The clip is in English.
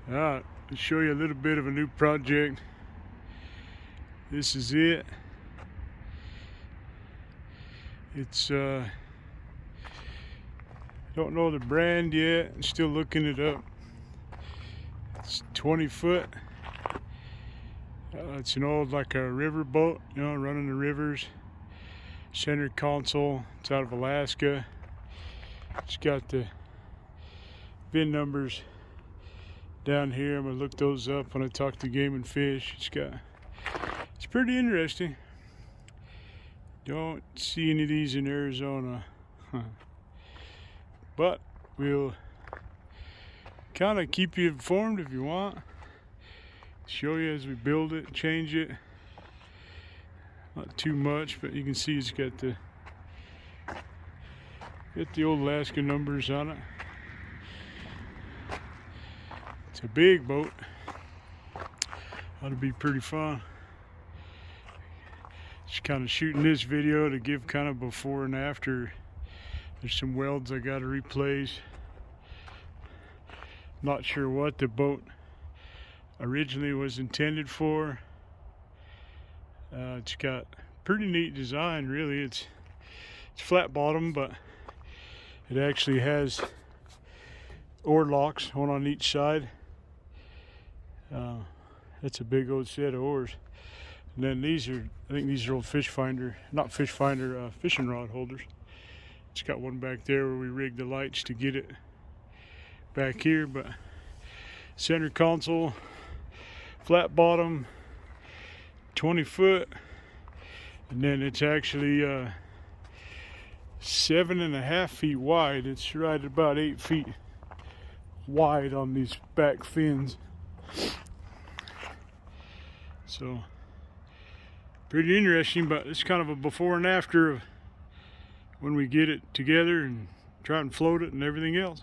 Alright, I'll show you a little bit of a new project. This is it. It's don't know the brand yet. I'm still looking it up. It's 20 foot. It's an old, like a river boat, you know, running the rivers. Center console. It's out of Alaska. It's got the VIN numbers down here. I'm gonna look those up when I talk to Game and Fish. It's pretty interesting. Don't see any of these in Arizona. But we'll kind of keep you informed if you want. Show you as we build it, change it. Not too much, but you can see it's got the old Alaska numbers on it. It's a big boat. Ought to be pretty fun. Just kind of shooting this video to give kind of before and after. There's some welds I got to replace. Not sure what the boat originally was intended for. It's got pretty neat design, really. It's flat bottom, but it actually has oar locks, one on each side. That's a big old set of oars. And then these are, I think these are old fishing rod holders. It's got one back there where we rigged the lights to get it back here, but center console, flat bottom, 20 foot, and then it's actually 7.5 feet wide. It's right about 8 feet wide on these back fins. So pretty interesting, but it's kind of a before and after of when we get it together and try and float it and everything else.